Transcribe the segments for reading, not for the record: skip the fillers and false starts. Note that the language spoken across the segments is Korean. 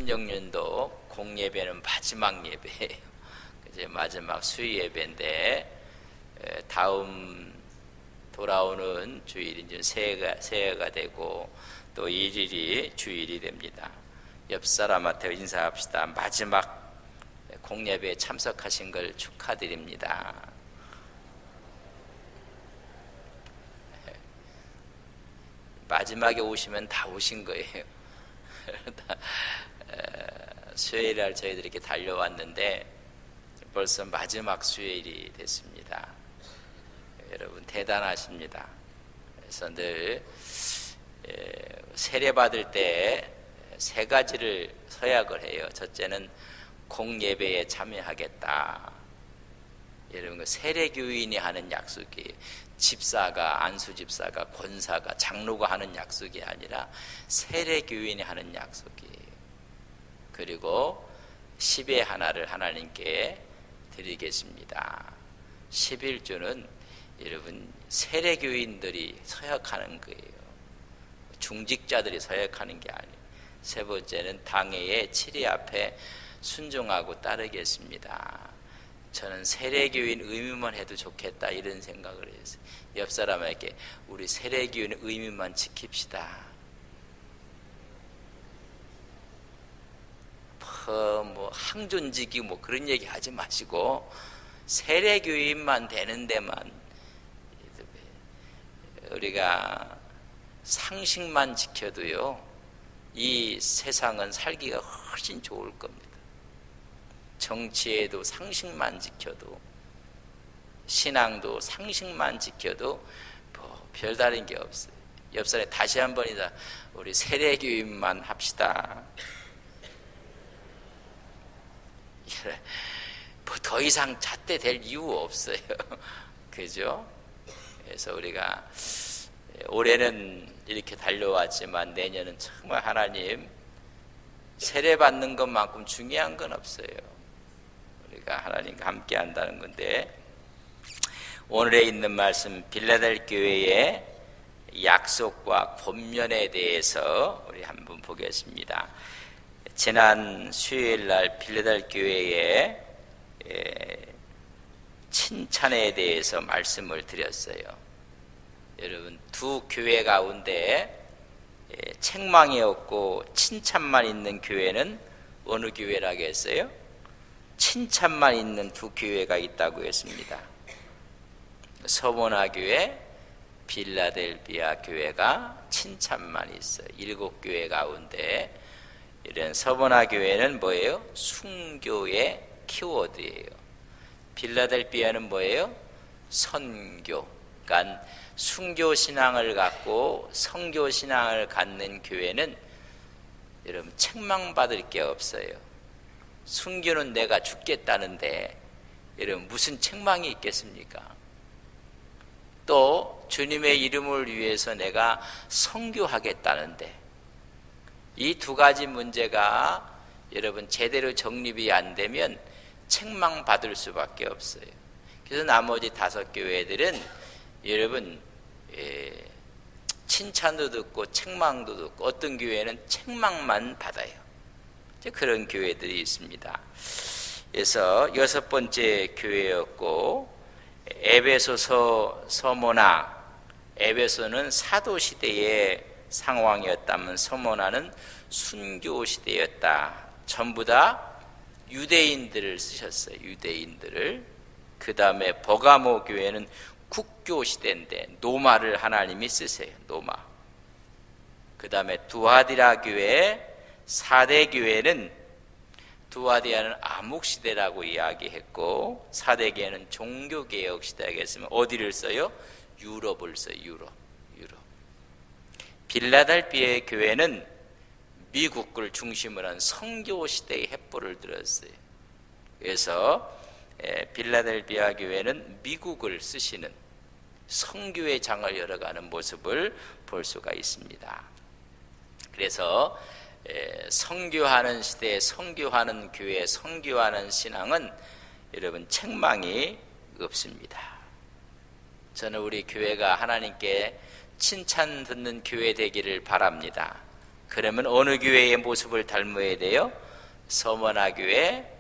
신정년도 공예배는 마지막 예배예요. 이제 마지막 수요 예배인데 다음 돌아오는 주일이 이제 새해가 되고 또 1일이 주일이 됩니다. 옆 사람한테 인사합시다. 마지막 공예배에 참석하신 걸 축하드립니다. 마지막에 오시면 다 오신 거예요. 수요일 날 저희들이 이렇게 달려왔는데 벌써 마지막 수요일이 됐습니다. 여러분 대단하십니다. 그래서 늘 세례 받을 때 세 가지를 서약을 해요. 첫째는 공예배에 참여하겠다. 여러분 세례 교인이 하는 약속이에요. 집사가, 안수집사가, 권사가, 장로가 하는 약속이 아니라 세례 교인이 하는 약속이에요. 그리고 10의 하나를 하나님께 드리겠습니다. 11조는 여러분 세례 교인들이 서약하는 거예요. 중직자들이 서약하는 게 아니에요. 세 번째는 당회의 치리 앞에 순종하고 따르겠습니다. 저는 세례교인 의무만 해도 좋겠다 이런 생각을 했어요. 옆 사람에게 우리 세례교인 의무만 지킵시다. 뭐 항존직이 뭐 그런 얘기 하지 마시고 세례교인만 되는 데만 우리가 상식만 지켜도요 이 세상은 살기가 훨씬 좋을 겁니다. 정치에도 상식만 지켜도 신앙도 상식만 지켜도 뭐 별다른 게 없어요. 옆 사람에 다시 한 번이다 우리 세례교인만 합시다. 뭐 더 이상 잣대 될 이유 없어요. 그죠? 그래서 우리가 올해는 이렇게 달려왔지만 내년은 정말 하나님 세례 받는 것만큼 중요한 건 없어요. 우리가 하나님과 함께 한다는 건데 오늘에 있는 말씀 빌라델 교회의 약속과 권면에 대해서 우리 한번 보겠습니다. 지난 수요일 날 빌라델 교회의 칭찬에 대해서 말씀을 드렸어요. 여러분 두 교회 가운데 책망이 없고 칭찬만 있는 교회는 어느 교회라고 했어요? 칭찬만 있는 두 교회가 있다고 했습니다. 서모나 교회, 빌라델비아 교회가 칭찬만 있어요. 7교회 가운데 이런 서모나 교회는 뭐예요? 순교의 키워드예요. 빌라델비아는 뭐예요? 선교. 그러니까 순교 신앙을 갖고 성교 신앙을 갖는 교회는 여러분 책망받을 게 없어요. 순교는 내가 죽겠다는데 여러분 무슨 책망이 있겠습니까? 또 주님의 이름을 위해서 내가 선교하겠다는데 이 두 가지 문제가 여러분 제대로 정립이 안 되면 책망받을 수밖에 없어요. 그래서 나머지 5교회들은 여러분 칭찬도 듣고 책망도 듣고 어떤 교회는 책망만 받아요. 그런 교회들이 있습니다. 그래서 6번째 교회였고 에베소 서모나 에베소는 사도시대의 상황이었다면 서모나는 순교시대였다. 전부 다 유대인들을 쓰셨어요. 유대인들을. 그 다음에 버가모 교회는 국교시대인데 노마를 하나님이 쓰세요. 노마. 그 다음에 두아디라 교회 4대 교회는 두아디아는 암흑시대라고 이야기했고 4대 교회는 종교개혁시대라고 했으면 어디를 써요? 유럽을 써요. 유럽. 빌라델비아의 교회는 미국을 중심으로 한 선교시대의 횃불을 들었어요. 그래서 빌라델비아 교회는 미국을 쓰시는 선교의 장을 열어가는 모습을 볼 수가 있습니다. 그래서 선교하는 시대에 선교하는 교회, 선교하는 신앙은 여러분 책망이 없습니다. 저는 우리 교회가 하나님께 칭찬 듣는 교회 되기를 바랍니다. 그러면 어느 교회의 모습을 닮아야 돼요? 서머나 교회,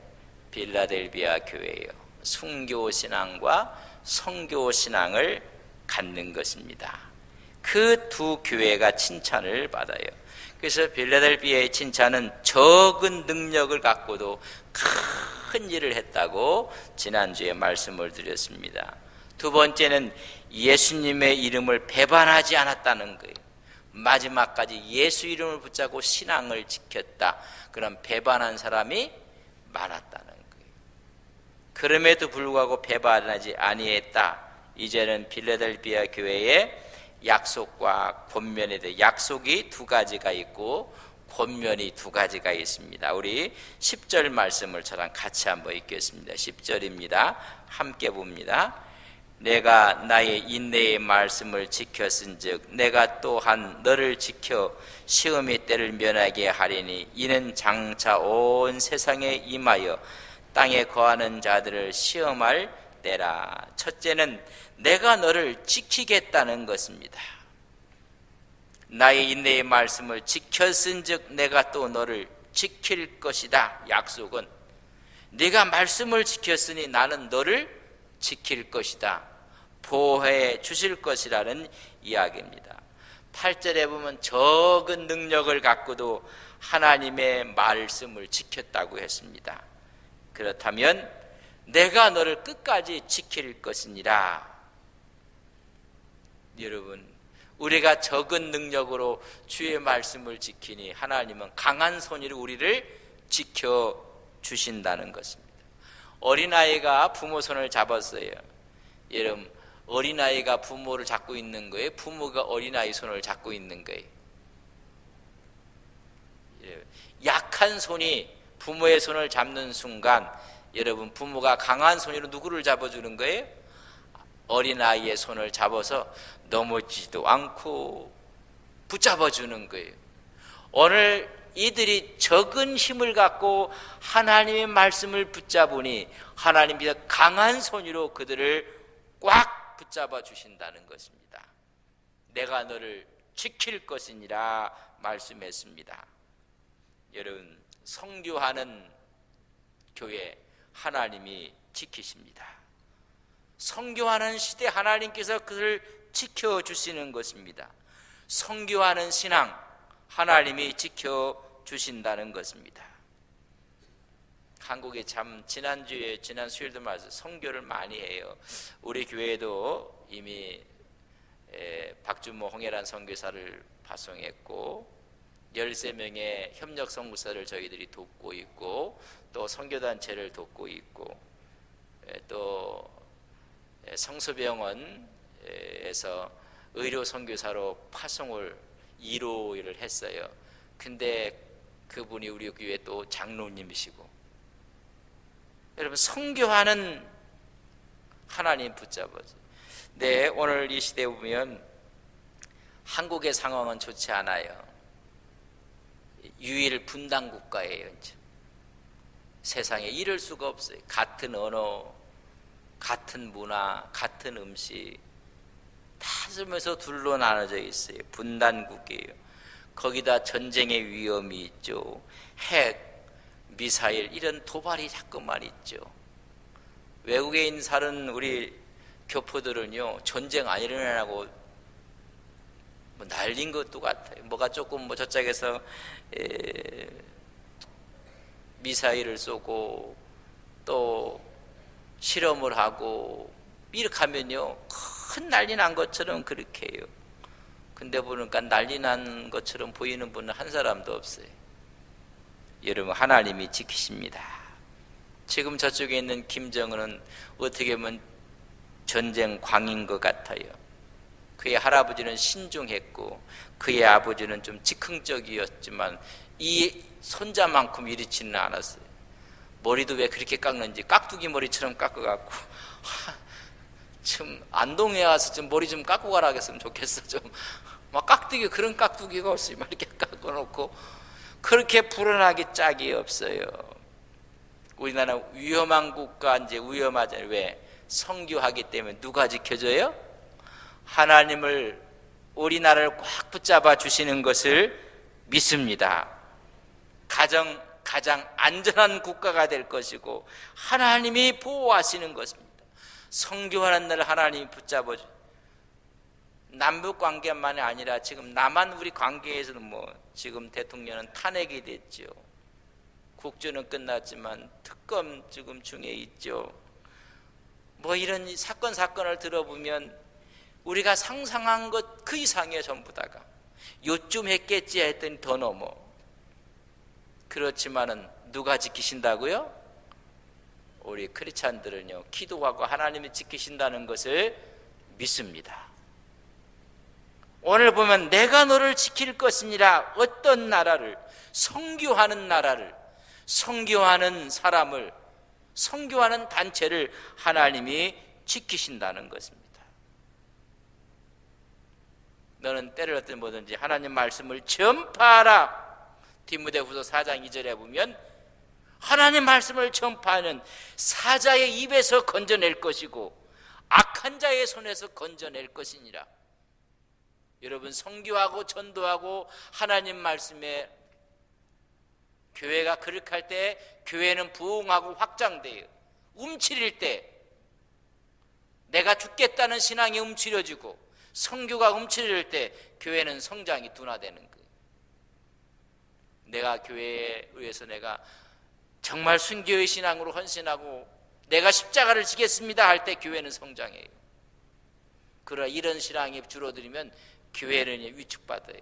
빌라델비아 교회예요. 순교 신앙과 성교 신앙을 갖는 것입니다. 그 두 교회가 칭찬을 받아요. 그래서 빌라델비아의 칭찬은 적은 능력을 갖고도 큰 일을 했다고 지난주에 말씀을 드렸습니다. 두 번째는 예수님의 이름을 배반하지 않았다는 거예요. 마지막까지 예수 이름을 붙잡고 신앙을 지켰다. 그런 배반한 사람이 많았다는 거예요. 그럼에도 불구하고 배반하지 아니했다. 이제는 빌라델비아 교회의 약속과 권면에 대해 약속이 두 가지가 있고 권면이 두 가지가 있습니다. 우리 10절 말씀을 저랑 같이 한번 읽겠습니다. 10절입니다. 함께 봅니다. 내가 나의 인내의 말씀을 지켰은즉 내가 또한 너를 지켜 시험의 때를 면하게 하리니 이는 장차 온 세상에 임하여 땅에 거하는 자들을 시험할 때라. 첫째는 내가 너를 지키겠다는 것입니다. 나의 인내의 말씀을 지켰은즉 내가 또 너를 지킬 것이다. 약속은 네가 말씀을 지켰으니 나는 너를 지킬 것이다. 보호해 주실 것이라는 이야기입니다. 8절에 보면 적은 능력을 갖고도 하나님의 말씀을 지켰다고 했습니다. 그렇다면 내가 너를 끝까지 지킬 것이니라. 여러분, 우리가 적은 능력으로 주의 말씀을 지키니 하나님은 강한 손으로 우리를 지켜주신다는 것입니다. 어린아이가 부모 손을 잡았어요. 여러분, 어린아이가 부모를 잡고 있는 거예요? 부모가 어린아이 손을 잡고 있는 거예요? 약한 손이 부모의 손을 잡는 순간 여러분, 부모가 강한 손으로 누구를 잡아주는 거예요? 어린아이의 손을 잡아서 넘어지도 않고 붙잡아주는 거예요. 오늘 이들이 적은 힘을 갖고 하나님의 말씀을 붙잡으니 하나님께서 강한 손으로 그들을 꽉 붙잡아 주신다는 것입니다. 내가 너를 지킬 것이니라 말씀했습니다. 여러분, 선교하는 교회 하나님이 지키십니다. 선교하는 시대 하나님께서 그를 지켜주시는 것입니다. 선교하는 신앙 하나님이 지켜주신다는 것입니다. 한국에 참 지난 수요일도 말씀 선교를 많이 해요. 우리 교회도 이미 박준모 홍해란 선교사를 파송했고 13명의 협력 선교사를 저희들이 돕고 있고 또 선교단체를 돕고 있고 또 성서병원에서 의료 선교사로 파송을 2로 했어요. 근데 그분이 우리 교회 또 장로님이시고 여러분, 선교하는 하나님 붙잡아서 네, 오늘 이 시대에 보면 한국의 상황은 좋지 않아요. 유일 분단 국가예요. 이제. 세상에 이럴 수가 없어요. 같은 언어, 같은 문화, 같은 음식 다 쓰면서 둘로 나눠져 있어요. 분단국이에요. 거기다 전쟁의 위험이 있죠. 핵, 미사일 이런 도발이 자꾸만 있죠. 외국에 있는 사는 우리 교포들은요, 전쟁 안 일어나고 뭐 날린 것도 같아요. 뭐가 조금 뭐 저쪽에서 미사일을 쏘고 또 실험을 하고 이렇게 하면요, 큰 난리 난 것처럼 그렇게 해요. 근데 보니까 난리 난 것처럼 보이는 분은 한 사람도 없어요. 여러분, 하나님이 지키십니다. 지금 저쪽에 있는 김정은은 어떻게 보면 전쟁 광인 것 같아요. 그의 할아버지는 신중했고 그의 아버지는 좀 즉흥적이었지만 이 손자만큼 이렇지는 않았어요. 머리도 왜 그렇게 깎는지 깍두기 머리처럼 깎아갖고 참 안동에 와서 좀 머리 좀 깎고 가라 했으면 좋겠어. 좀 막 깍두기 그런 깍두기가 없어요. 막 이렇게 깎아놓고 그렇게 불안하기 짝이 없어요. 우리나라 위험한 국가 이제 위험하잖아요. 왜? 선교하기 때문에 누가 지켜줘요? 하나님을 우리나라를 꽉 붙잡아 주시는 것을 믿습니다. 가장 안전한 국가가 될 것이고 하나님이 보호하시는 것입니다. 선교하는 날 하나님이 붙잡아줘. 남북 관계만이 아니라 지금 남한 우리 관계에서는 지금 대통령은 탄핵이 됐죠. 국주는 끝났지만 특검 지금 중에 있죠. 이런 사건을 들어보면 우리가 상상한 것 그 이상이에요. 전부 다가 요쯤 했겠지 했더니 더 넘어. 그렇지만은 누가 지키신다고요? 우리 크리스찬들은요, 기도하고 하나님이 지키신다는 것을 믿습니다. 오늘 보면 내가 너를 지킬 것이니라. 어떤 나라를? 선교하는 나라를, 선교하는 사람을, 선교하는 단체를 하나님이 지키신다는 것입니다. 너는 때를 어떤 뭐든지 하나님 말씀을 전파하라. 디모데후서 4장 2절에 보면 하나님 말씀을 전파하는 사자의 입에서 건져낼 것이고 악한 자의 손에서 건져낼 것이니라. 여러분, 선교하고 전도하고 하나님 말씀에 교회가 그렇게 할 때 교회는 부흥하고 확장돼요. 움츠릴 때 내가 죽겠다는 신앙이 움츠려지고 선교가 움츠릴 때 교회는 성장이 둔화되는 거예요. 내가 교회에 의해서 내가 정말 순교의 신앙으로 헌신하고 내가 십자가를 지겠습니다 할 때 교회는 성장해요. 그러나 이런 신앙이 줄어들면 교회는 위축받아요.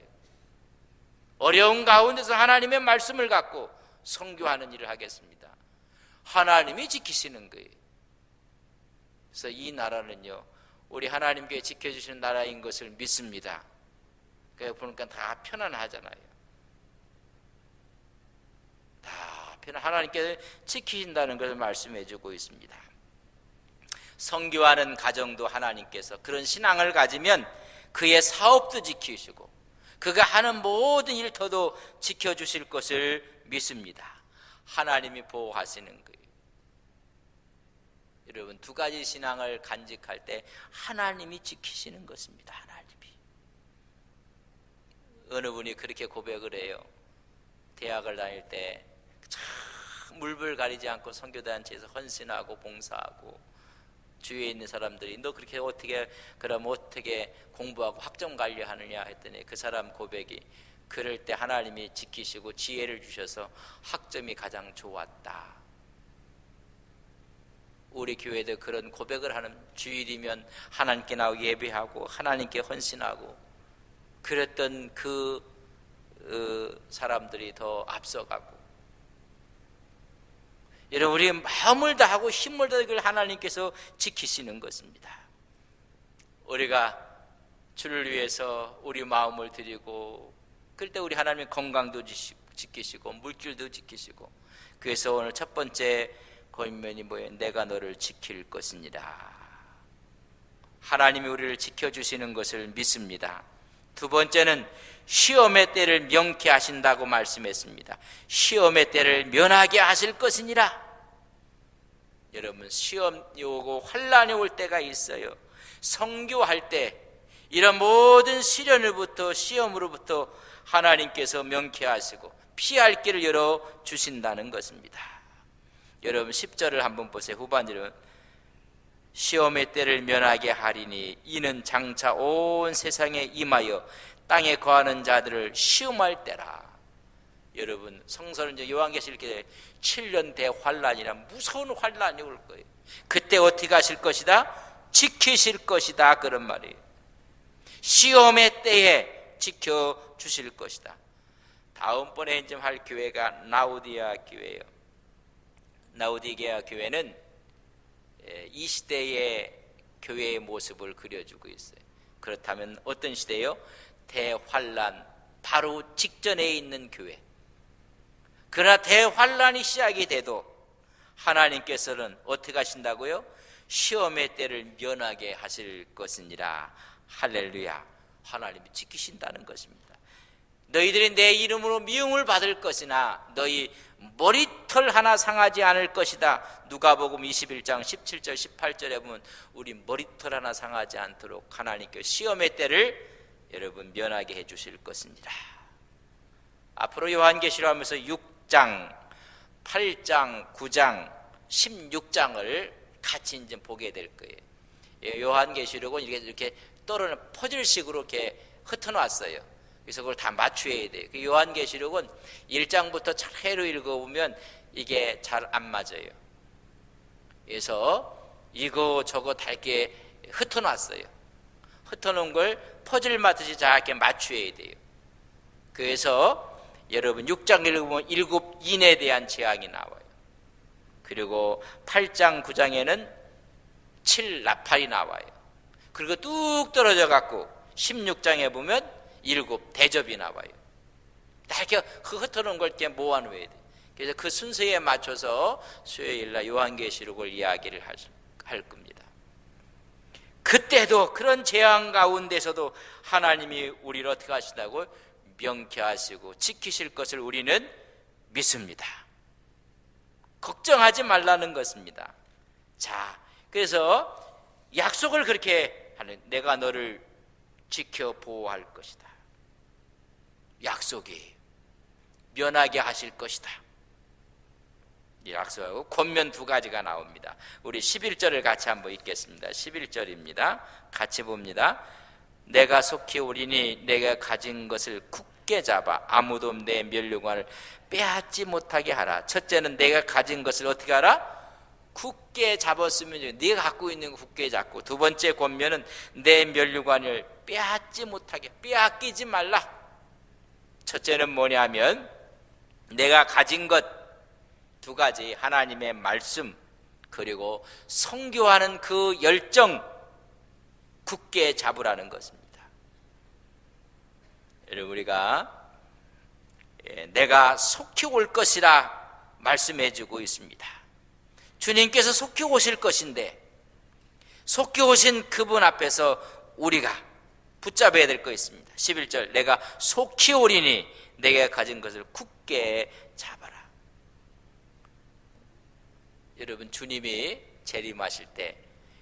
어려운 가운데서 하나님의 말씀을 갖고 선교하는 일을 하겠습니다. 하나님이 지키시는 거예요. 그래서 이 나라는요, 우리 하나님께 지켜주시는 나라인 것을 믿습니다. 그래서 보니까 다 편안하잖아요. 다 편안, 하나님께 지키신다는 것을 말씀해 주고 있습니다. 선교하는 가정도 하나님께서 그런 신앙을 가지면 그의 사업도 지키시고 그가 하는 모든 일터도 지켜주실 것을 믿습니다. 하나님이 보호하시는 거예요. 여러분, 두 가지 신앙을 간직할 때 하나님이 지키시는 것입니다. 하나님이. 어느 분이 그렇게 고백을 해요. 대학을 다닐 때 참 물불 가리지 않고 선교단체에서 헌신하고 봉사하고 주위에 있는 사람들이 너 그렇게 그럼 어떻게 공부하고 학점 관리하느냐 했더니 그 사람 고백이 그럴 때 하나님이 지키시고 지혜를 주셔서 학점이 가장 좋았다. 우리 교회도 그런 고백을 하는, 주일이면 하나님께 나오고 예배하고 하나님께 헌신하고 그랬던 그 사람들이 더 앞서가고, 여러분, 우리 마음을 다하고 힘을 다하고 그걸 하나님께서 지키시는 것입니다. 우리가 주를 위해서 우리 마음을 드리고 그럴 때 우리 하나님의 건강도 지키시고 물질도 지키시고, 그래서 오늘 첫 번째 권면이 뭐예요? 내가 너를 지킬 것이니라. 하나님이 우리를 지켜주시는 것을 믿습니다. 두 번째는 시험의 때를 명쾌 하신다고 말씀했습니다. 시험의 때를 면하게 하실 것이니라. 여러분, 시험이 오고 환난이 올 때가 있어요. 선교할 때 이런 모든 시련으로부터, 시험으로부터 하나님께서 명쾌하시고 피할 길을 열어주신다는 것입니다. 여러분, 10절을 한번 보세요. 후반절은 시험의 때를 면하게 하리니 이는 장차 온 세상에 임하여 땅에 거하는 자들을 시험할 때라. 여러분, 성서는 이제 요한계시록 이렇게 7년 대환란이라 무서운 환란이 올 거예요. 그때 어떻게 하실 것이다? 지키실 것이다, 그런 말이에요. 시험의 때에 지켜주실 것이다. 다음번에 이제 할 교회가 라오디게아 교회예요. 라오디게아 교회는 이 시대의 교회의 모습을 그려주고 있어요. 그렇다면 어떤 시대요? 대환란 바로 직전에 있는 교회. 그러나 대환란이 시작이 돼도 하나님께서는 어떻게 하신다고요? 시험의 때를 면하게 하실 것이니라. 할렐루야. 하나님이 지키신다는 것입니다. 너희들이 내 이름으로 미움을 받을 것이나 너희 머리털 하나 상하지 않을 것이다. 누가복음 21장 17절 18절에 보면 우리 머리털 하나 상하지 않도록 하나님께 시험의 때를 여러분 면하게 해 주실 것입니다. 앞으로 요한계시록 하면서 6장, 8장, 9장, 16장을 같이 이제 보게 될 거예요. 요한계시록은 이렇게 떨어는 퍼즐식으로 이렇게 흩어놨어요. 그래서 그걸 다 맞춰야 돼요. 요한계시록은 1장부터 차례로 읽어보면 이게 잘 안 맞아요. 그래서 이거 저거 다 이렇게 흩어놨어요. 흩어놓은 걸 퍼즐 맞듯이 잘 이렇게 맞춰야 돼요. 그래서 여러분 6장 읽으면 7인에 대한 재앙이 나와요. 그리고 8장 9장에는 7나팔이 나와요. 그리고 뚝 떨어져 갖고 16장에 보면 7 대접이 나와요. 다 이렇게 흩어놓은 걸 이렇게 모아놓아야 돼요. 그래서 그 순서에 맞춰서 수요일날 요한계시록을 이야기를 할 겁니다. 그때도 그런 재앙 가운데서도 하나님이 우리를 어떻게 하시다고? 명쾌하시고 지키실 것을 우리는 믿습니다. 걱정하지 말라는 것입니다. 자, 그래서 약속을 그렇게 하는, 내가 너를 지켜 보호할 것이다. 약속이 면하게 하실 것이다. 이 약속하고 권면 두 가지가 나옵니다. 우리 11절을 같이 한번 읽겠습니다. 11절입니다. 같이 봅니다. 내가 속히 오리니 내가 가진 것을 굳게 잡아 아무도 내 면류관을 빼앗지 못하게 하라. 첫째는 내가 가진 것을 어떻게 하라? 굳게 잡았으면, 네가 갖고 있는 거 굳게 잡고, 두 번째 권면은 내 면류관을 빼앗지 못하게, 빼앗기지 말라. 첫째는 뭐냐면 내가 가진 것 두 가지, 하나님의 말씀 그리고 선교하는 그 열정 굳게 잡으라는 것입니다. 여러분, 우리가 내가 속히 올 것이라 말씀해 주고 있습니다. 주님께서 속히 오실 것인데 속히 오신 그분 앞에서 우리가 붙잡아야 될 거 있습니다. 11절, 내가 속히 오리니 내가 가진 것을 굳게 잡아라. 여러분, 주님이 재림하실 때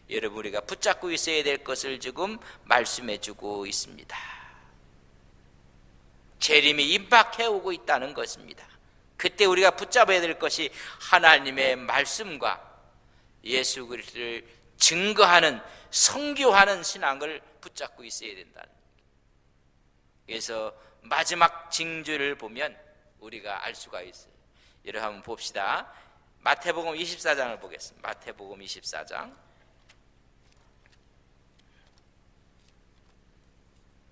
여러분 우리가 붙잡고 있어야 될 것을 지금 말씀해 주고 있습니다. 재림이 임박해 오고 있다는 것입니다. 그때 우리가 붙잡아야 될 것이 하나님의 말씀과 예수 그리스도를 증거하는, 선교하는 신앙을 붙잡고 있어야 된다는 거예요. 그래서 마지막 징조를 보면 우리가 알 수가 있어요. 여러분 한번 봅시다. 마태복음 24장을 보겠습니다. 마태복음 24장.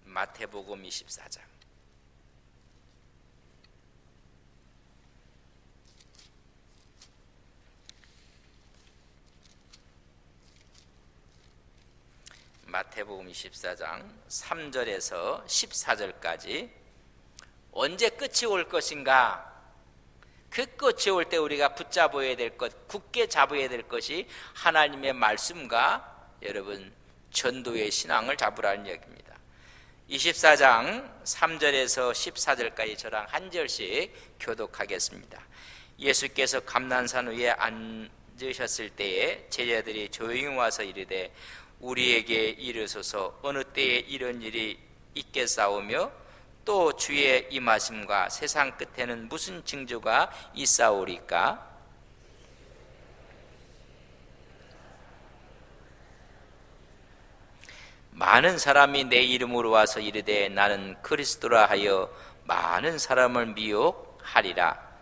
마태복음 24장. 마태복음 24장 3절에서 14절까지 언제 끝이 올 것인가? 그 끝이 올 때 우리가 붙잡아야 될 것, 굳게 잡아야 될 것이 하나님의 말씀과 여러분 전도의 신앙을 잡으라는 얘기입니다. 24장 3절에서 14절까지 저랑 한 절씩 교독하겠습니다. 예수께서 감난산 위에 앉으셨을 때에 제자들이 조용히 와서 이르되 우리에게 이르소서 어느 때에 이런 일이 있겠사오며 또 주의 임하심과 세상 끝에는 무슨 징조가 있사오리까? 많은 사람이 내 이름으로 와서 이르되 나는 그리스도라 하여 많은 사람을 미혹하리라.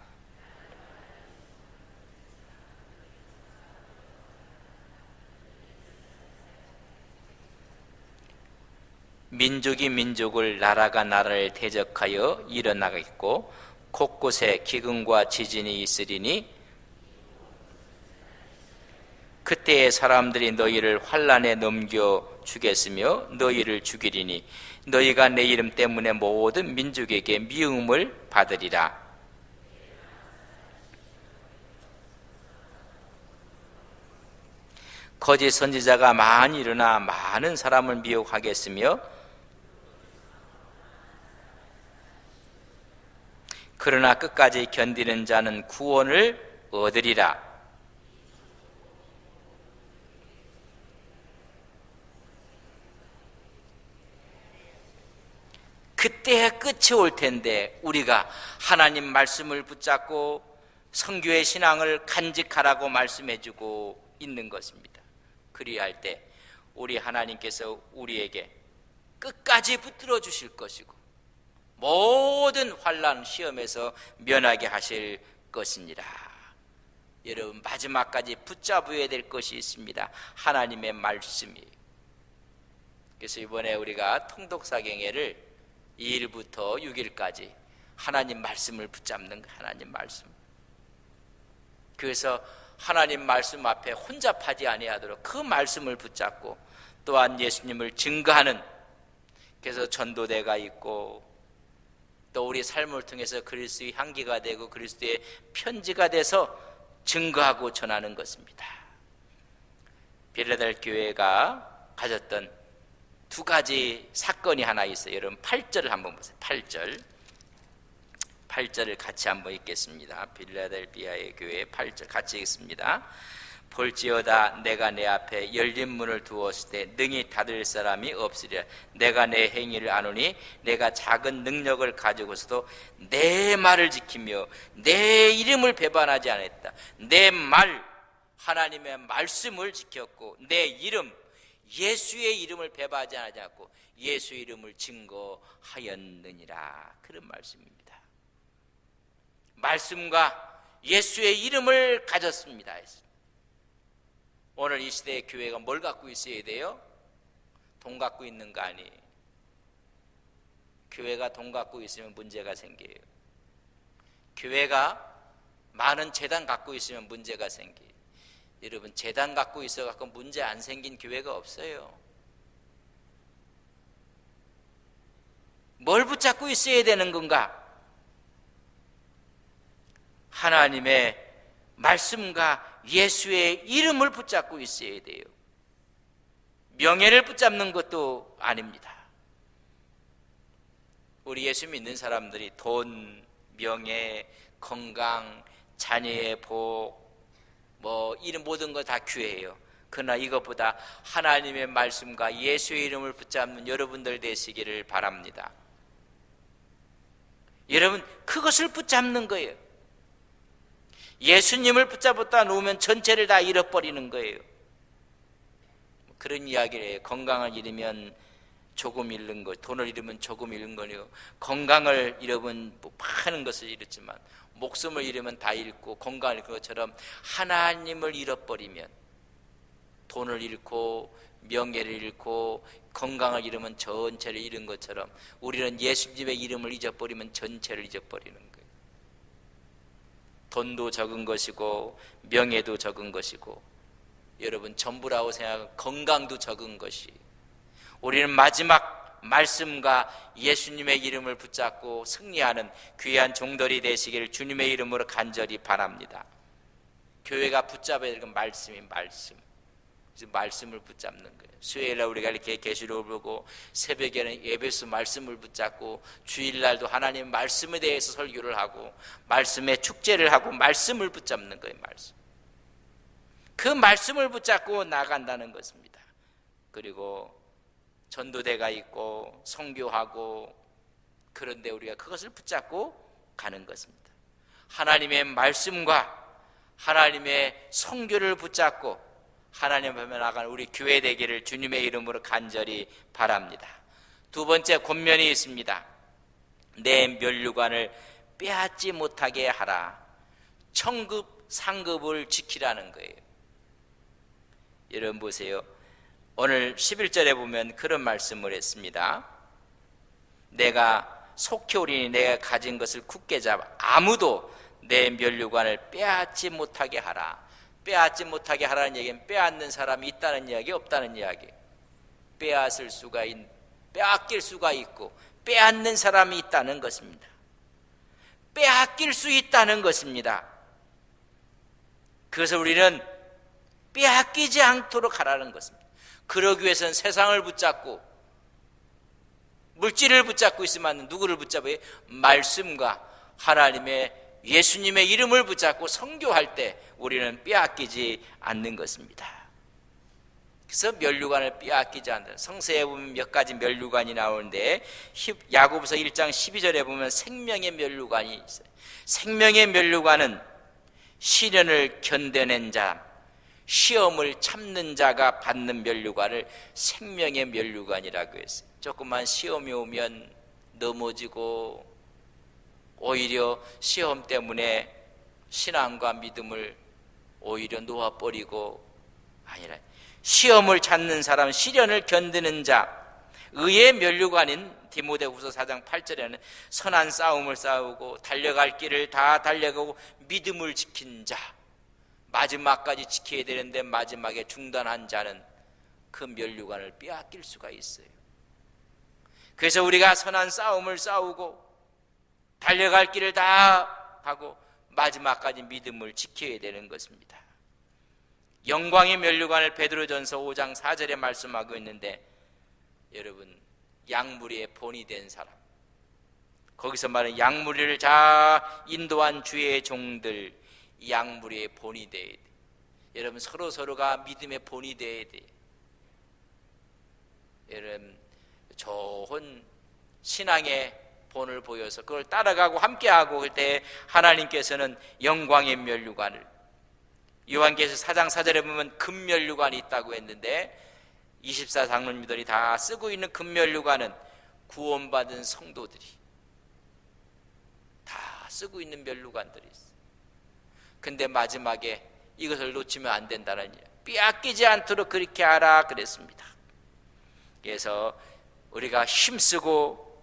민족이 민족을, 나라가 나라를 대적하여 일어나겠고 곳곳에 기근과 지진이 있으리니 그때에 사람들이 너희를 환난에 넘겨 주겠으며 너희를 죽이리니 너희가 내 이름 때문에 모든 민족에게 미움을 받으리라. 거짓 선지자가 많이 일어나 많은 사람을 미혹하겠으며 그러나 끝까지 견디는 자는 구원을 얻으리라. 그때의 끝이 올 텐데 우리가 하나님 말씀을 붙잡고 선교의 신앙을 간직하라고 말씀해주고 있는 것입니다. 그리할 때 우리 하나님께서 우리에게 끝까지 붙들어 주실 것이고 모든 환난 시험에서 면하게 하실 것이니라. 여러분, 마지막까지 붙잡아야 될 것이 있습니다. 하나님의 말씀이에요. 그래서 이번에 우리가 통독사경회를 2일부터 6일까지 하나님 말씀을 붙잡는 거예요. 하나님 말씀. 그래서 하나님 말씀 앞에 혼잡하지 아니하도록 그 말씀을 붙잡고 또한 예수님을 증거하는, 그래서 전도대가 있고 또 우리 삶을 통해서 그리스도의 향기가 되고 그리스도의 편지가 돼서 증거하고 전하는 것입니다. 빌라델 교회가 가졌던 두 가지 사건이 하나 있어요. 여러분 8절을 한번 보세요. 8절을 같이 한번 읽겠습니다. 빌라델비아의 교회 8절 같이 읽습니다. 볼지어다 내가 내 앞에 열린 문을 두었을 때 능히 닫을 사람이 없으리라. 내가 내 행위를 아노니 내가 작은 능력을 가지고서도 내 말을 지키며 내 이름을 배반하지 않았다. 내 말, 하나님의 말씀을 지켰고 내 이름, 예수의 이름을 배반하지 않았고 예수의 이름을 증거하였느니라. 그런 말씀입니다. 말씀과 예수의 이름을 가졌습니다. 오늘 이 시대의 교회가 뭘 갖고 있어야 돼요? 돈 갖고 있는 거 아니에요. 교회가 돈 갖고 있으면 문제가 생겨요. 교회가 많은 재단 갖고 있으면 문제가 생겨요. 여러분, 재단 갖고 있어갖고 문제 안 생긴 교회가 없어요. 뭘 붙잡고 있어야 되는 건가? 하나님의 말씀과 예수의 이름을 붙잡고 있어야 돼요. 명예를 붙잡는 것도 아닙니다. 우리 예수 믿는 사람들이 돈, 명예, 건강, 자녀의 복, 이런 모든 거 다 귀해요. 그러나 이것보다 하나님의 말씀과 예수의 이름을 붙잡는 여러분들 되시기를 바랍니다. 여러분, 그것을 붙잡는 거예요. 예수님을 붙잡았다 놓으면 전체를 다 잃어버리는 거예요. 그런 이야기를 해요. 건강을 잃으면 조금 잃는 것, 돈을 잃으면 조금 잃는 거요. 건강을 잃으면 많은 것을 잃었지만 목숨을 잃으면 다 잃고 건강을 잃은 것처럼 하나님을 잃어버리면 돈을 잃고 명예를 잃고 건강을 잃으면 전체를 잃은 것처럼 우리는 예수님의 이름을 잊어버리면 전체를 잊어버리는 거예요. 돈도 적은 것이고 명예도 적은 것이고 여러분 전부라고 생각하면 건강도 적은 것이, 우리는 마지막 말씀과 예수님의 이름을 붙잡고 승리하는 귀한 종들이 되시기를 주님의 이름으로 간절히 바랍니다. 교회가 붙잡아야 될 건 말씀이 말씀. 그래서 말씀을 붙잡는 거예요. 수요일날 우리가 이렇게 계시록을 보고 새벽에는 예배소 말씀을 붙잡고 주일날도 하나님 말씀에 대해서 설교를 하고 말씀의 축제를 하고 말씀을 붙잡는 거예요. 말씀. 그 말씀을 붙잡고 나간다는 것입니다. 그리고 전도대가 있고 선교하고, 그런데 우리가 그것을 붙잡고 가는 것입니다. 하나님의 말씀과 하나님의 선교를 붙잡고 하나님 앞에 나가는 우리 교회 되기를 주님의 이름으로 간절히 바랍니다. 두 번째 권면이 있습니다. 내 면류관을 빼앗지 못하게 하라. 청급 상급을 지키라는 거예요. 여러분 보세요. 오늘 11절에 보면 그런 말씀을 했습니다. 내가 속히 오리니 내가 가진 것을 굳게 잡아 아무도 내 면류관을 빼앗지 못하게 하라. 빼앗지 못하게 하라는 얘기는 빼앗는 사람이 있다는 이야기, 없다는 이야기. 빼앗을 수가 빼앗길 수가 있고 빼앗는 사람이 있다는 것입니다. 빼앗길 수 있다는 것입니다. 그래서 우리는 빼앗기지 않도록 하라는 것입니다. 그러기 위해서는 세상을 붙잡고 물질을 붙잡고 있으면 누구를 붙잡아요? 말씀과 하나님의 예수님의 이름을 붙잡고 선교할 때 우리는 빼앗기지 않는 것입니다. 그래서 면류관을 빼앗기지 않는다. 성서에 보면 몇 가지 면류관이 나오는데 야고보서 1장 12절에 보면 생명의 면류관이 있어요. 생명의 면류관은 시련을 견뎌낸 자, 시험을 참는 자가 받는 면류관을 생명의 면류관이라고 했어요. 조금만 시험이 오면 넘어지고 오히려 시험 때문에 신앙과 믿음을 오히려 놓아버리고 아니라 시험을 찾는 사람, 시련을 견디는 자, 의의 면류관인 디모데후서 4장 8절에는 선한 싸움을 싸우고 달려갈 길을 다 달려가고 믿음을 지킨 자, 마지막까지 지켜야 되는데 마지막에 중단한 자는 그 면류관을 빼앗길 수가 있어요. 그래서 우리가 선한 싸움을 싸우고 달려갈 길을 다 가고 마지막까지 믿음을 지켜야 되는 것입니다. 영광의 면류관을 베드로전서 5장 4절에 말씀하고 있는데, 여러분, 양무리의 본이 된 사람, 거기서 말하는 양무리를 잘 인도한 주의 종들, 양무리의 본이 되어야 돼. 여러분, 서로가 믿음의 본이 되어야 돼. 여러분, 좋은 신앙의 본을 보여서 그걸 따라가고 함께하고 그럴 때 하나님께서는 영광의 면류관을, 요한계시록 4장 4절에 보면 금면류관이 있다고 했는데 24장로님들이 다 쓰고 있는 금면류관은 구원받은 성도들이 다 쓰고 있는 면류관들이 있어요. 근데 마지막에 이것을 놓치면 안 된다는, 빼앗기지 않도록 그렇게 하라 그랬습니다. 그래서 우리가 힘쓰고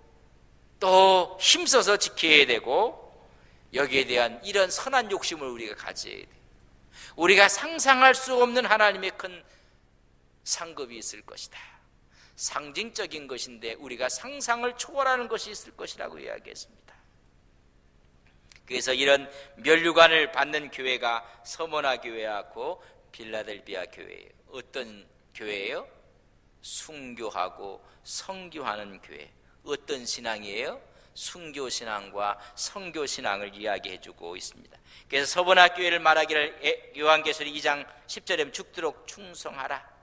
또 힘써서 지켜야 되고, 여기에 대한 이런 선한 욕심을 우리가 가져야 돼요. 우리가 상상할 수 없는 하나님의 큰 상급이 있을 것이다. 상징적인 것인데 우리가 상상을 초월하는 것이 있을 것이라고 이야기했습니다. 그래서 이런 면류관을 받는 교회가 서머나 교회하고 빌라델비아 교회예요. 어떤 교회예요? 순교하고 성교하는 교회. 어떤 신앙이에요? 순교신앙과 성교신앙을 이야기해주고 있습니다. 그래서 서머나 교회를 말하기를 요한계시록 2장 10절에 죽도록 충성하라.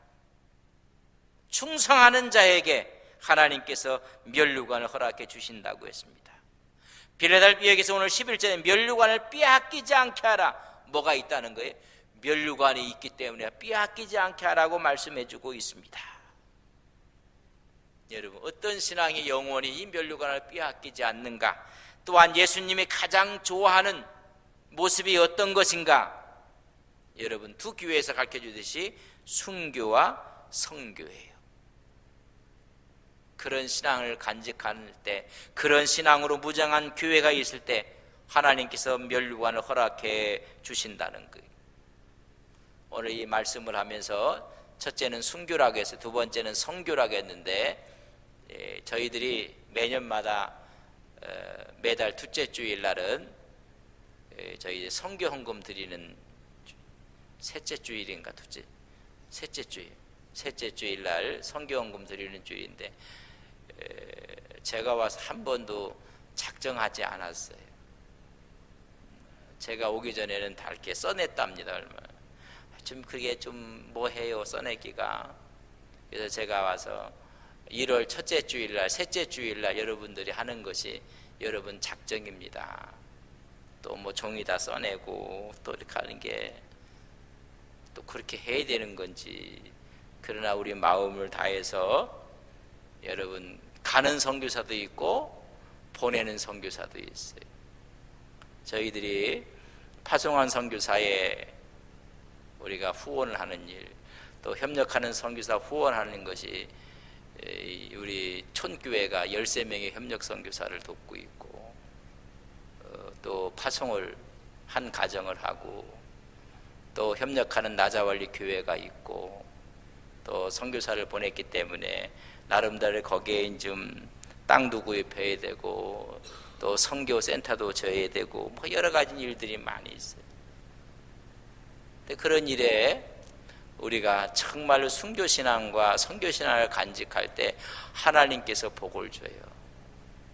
충성하는 자에게 하나님께서 면류관을 허락해 주신다고 했습니다. 빌라델비아에서 오늘 11절에 면류관을 빼앗기지 않게 하라. 뭐가 있다는 거예요? 면류관이 있기 때문에 빼앗기지 않게 하라고 말씀해주고 있습니다. 여러분, 어떤 신앙이 영원히 이 면류관을 빼앗기지 않는가? 또한 예수님이 가장 좋아하는 모습이 어떤 것인가? 여러분, 두 교회에서 가르쳐주듯이 순교와 성교예요. 그런 신앙을 간직할 때, 그런 신앙으로 무장한 교회가 있을 때 하나님께서 면류관을 허락해 주신다는 거예요. 오늘 이 말씀을 하면서 첫째는 순교라고 해서 두 번째는 성교라고 했는데, 저희들이 매년마다 매달 둘째 주일날은 저희 성교 헌금 드리는 셋째 주일인가 셋째 주일날 성교 헌금 드리는 주일인데, 제가 와서 한 번도 작정하지 않았어요. 제가 오기 전에는 다 이렇게 써냈답니다. 얼마나 좀 그게 좀 뭐해요, 써내기가. 그래서 제가 와서 1월 첫째 주일날, 셋째 주일날 여러분들이 하는 것이 여러분 작정입니다. 또 뭐 종이다 써내고 또 이렇게 하는 게 또 그렇게 해야 되는 건지. 그러나 우리 마음을 다해서, 여러분, 가는 선교사도 있고 보내는 선교사도 있어요. 저희들이 파송한 선교사에 우리가 후원을 하는 일, 또 협력하는 선교사 후원하는 것이 우리 촌교회가 13명의 협력 선교사를 돕고 있고, 또 파송을 한 가정을 하고, 또 협력하는 나자원리 교회가 있고, 또 선교사를 보냈기 때문에 나름대로 거기에 좀 땅도 구입해야 되고, 또 선교센터도 져야 되고, 뭐 여러 가지 일들이 많이 있어요. 근데 그런 일에 우리가 정말로 순교신앙과 선교신앙을 간직할 때 하나님께서 복을 줘요.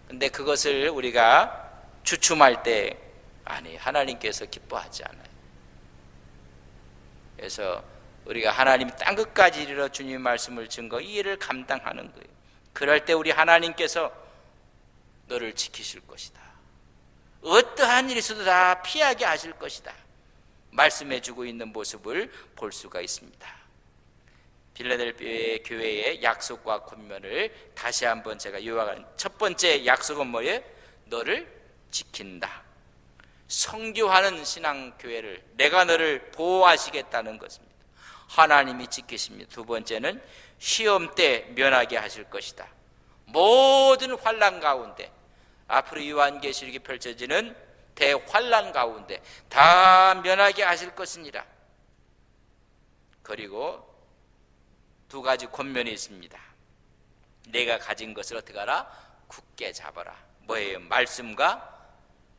근데 그것을 우리가 주춤할 때, 아니, 하나님께서 기뻐하지 않아요. 그래서 우리가 하나님 땅 끝까지 이르러 주님의 말씀을 증거 이 일을 감당하는 거예요. 그럴 때 우리 하나님께서 너를 지키실 것이다. 어떠한 일이 있어도 다 피하게 하실 것이다. 말씀해 주고 있는 모습을 볼 수가 있습니다. 빌라델피아 교회의 약속과 권면을 다시 한번 제가 요약하는 첫 번째 약속은 뭐예요? 너를 지킨다. 성교하는 신앙교회를 내가 너를 보호하시겠다는 것입니다. 하나님이 지키십니다. 두 번째는 시험 때 면하게 하실 것이다. 모든 환난 가운데 앞으로 요한계시록이 펼쳐지는 대환난 가운데 다 면하게 하실 것이니라. 그리고 두 가지 권면이 있습니다. 내가 가진 것을 어떻게 하라? 굳게 잡아라. 뭐예요? 말씀과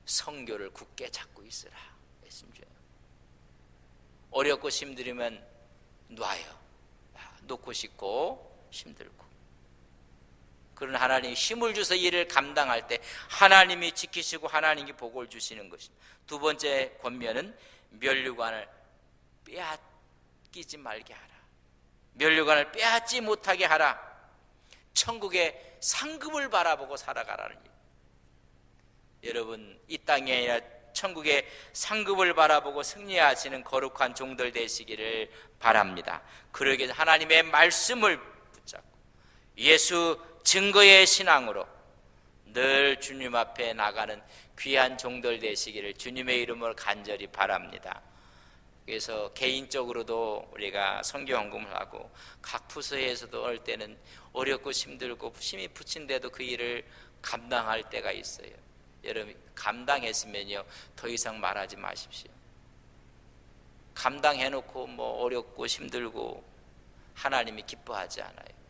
성교를 굳게 잡고 있으라. 어렵고 힘들면 놔요. 놓고 싶고 힘들고. 그런 하나님이 힘을 주서 일을 감당할 때 하나님이 지키시고 하나님이 복을 주시는 것입니다. 두 번째 권면은 면류관을 빼앗기지 말게 하라. 면류관을 빼앗지 못하게 하라. 천국의 상급을 바라보고 살아가라는 일. 여러분, 이 땅이 아니라 천국의 상급을 바라보고 승리하시는 거룩한 종들 되시기를 바랍니다. 그러기 위해서 하나님의 말씀을 붙잡고 예수 증거의 신앙으로 늘 주님 앞에 나가는 귀한 종들 되시기를 주님의 이름으로 간절히 바랍니다. 그래서 개인적으로도 우리가 선교 헌금을 하고 각 부서에서도 어떨 때는 어렵고 힘들고 힘이 붙인데도 그 일을 감당할 때가 있어요. 여러분, 감당했으면요 더 이상 말하지 마십시오. 감당해놓고 뭐 어렵고 힘들고 하나님이 기뻐하지 않아요.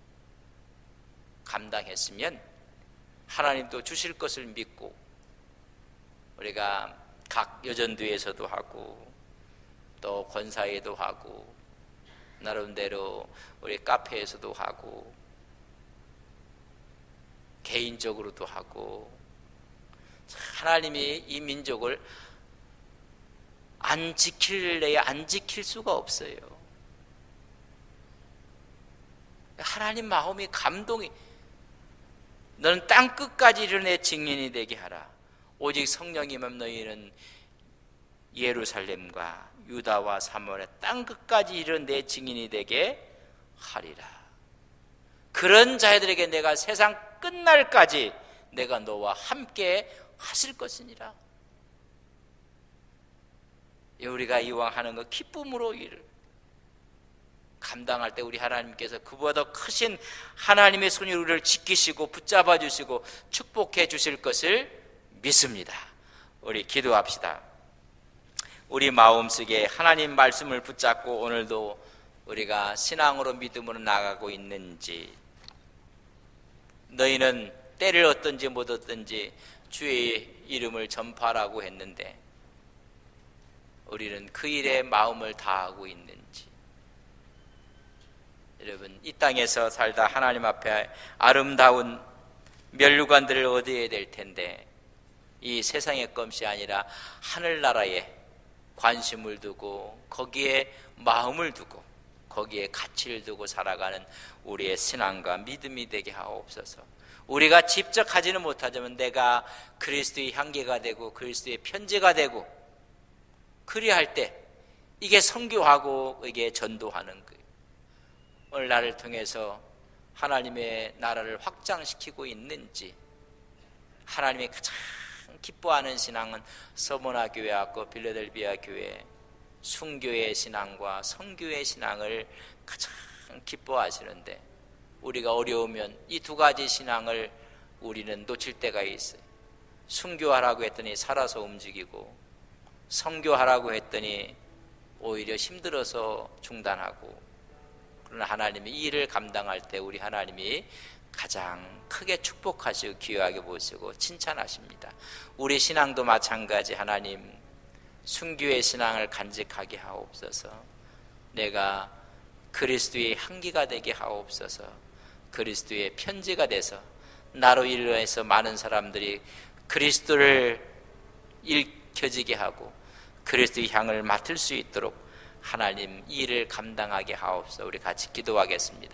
감당했으면 하나님도 주실 것을 믿고 우리가 각 여전도에서도 하고 또 권사에도 하고 나름대로 우리 카페에서도 하고 개인적으로도 하고 하나님이 이 민족을 안 지킬래야 안 지킬 수가 없어요. 하나님 마음이 감동이 너는 땅 끝까지 이르러 내 증인이 되게 하라. 오직 성령이면 너희는 예루살렘과 유다와 사마리아 땅 끝까지 이르러 내 증인이 되게 하리라. 그런 자들에게 내가 세상 끝날까지 내가 너와 함께 하실 것이니라. 우리가 이왕 하는 거 기쁨으로 일을 감당할 때 우리 하나님께서 그보다 더 크신 하나님의 손이 우리를 지키시고 붙잡아 주시고 축복해 주실 것을 믿습니다. 우리 기도합시다. 우리 마음속에 하나님 말씀을 붙잡고 오늘도 우리가 신앙으로 믿음으로 나가고 있는지, 너희는 때를 얻든지 못 얻든지 주의 이름을 전파하라고 했는데 우리는 그 일에 마음을 다하고 있는지. 여러분, 이 땅에서 살다 하나님 앞에 아름다운 면류관들을 얻어야 될 텐데 이 세상의 것이 아니라 하늘나라에 관심을 두고 거기에 마음을 두고 거기에 가치를 두고 살아가는 우리의 신앙과 믿음이 되게 하옵소서. 우리가 직접 하지는 못하지만 내가 그리스도의 향기가 되고 그리스도의 편지가 되고 그리할 때 이게 선교하고 이게 전도하는 거예요. 오늘 나를 통해서 하나님의 나라를 확장시키고 있는지, 하나님이 가장 기뻐하는 신앙은 서머나 교회하고 빌라델피아 교회 순교의 신앙과 선교의 신앙을 가장 기뻐하시는데 우리가 어려우면 이 두 가지 신앙을 우리는 놓칠 때가 있어요. 순교하라고 했더니 살아서 움직이고 선교하라고 했더니 오히려 힘들어서 중단하고. 그러나 하나님이 이 일을 감당할 때 우리 하나님이 가장 크게 축복하시고 귀하게 보시고 칭찬하십니다. 우리 신앙도 마찬가지. 하나님, 순교의 신앙을 간직하게 하옵소서. 내가 그리스도의 향기가 되게 하옵소서. 그리스도의 편지가 돼서 나로 인해서 많은 사람들이 그리스도를 읽혀지게 하고 그리스도의 향을 맡을 수 있도록 하나님 이 일을 감당하게 하옵소서. 우리 같이 기도하겠습니다.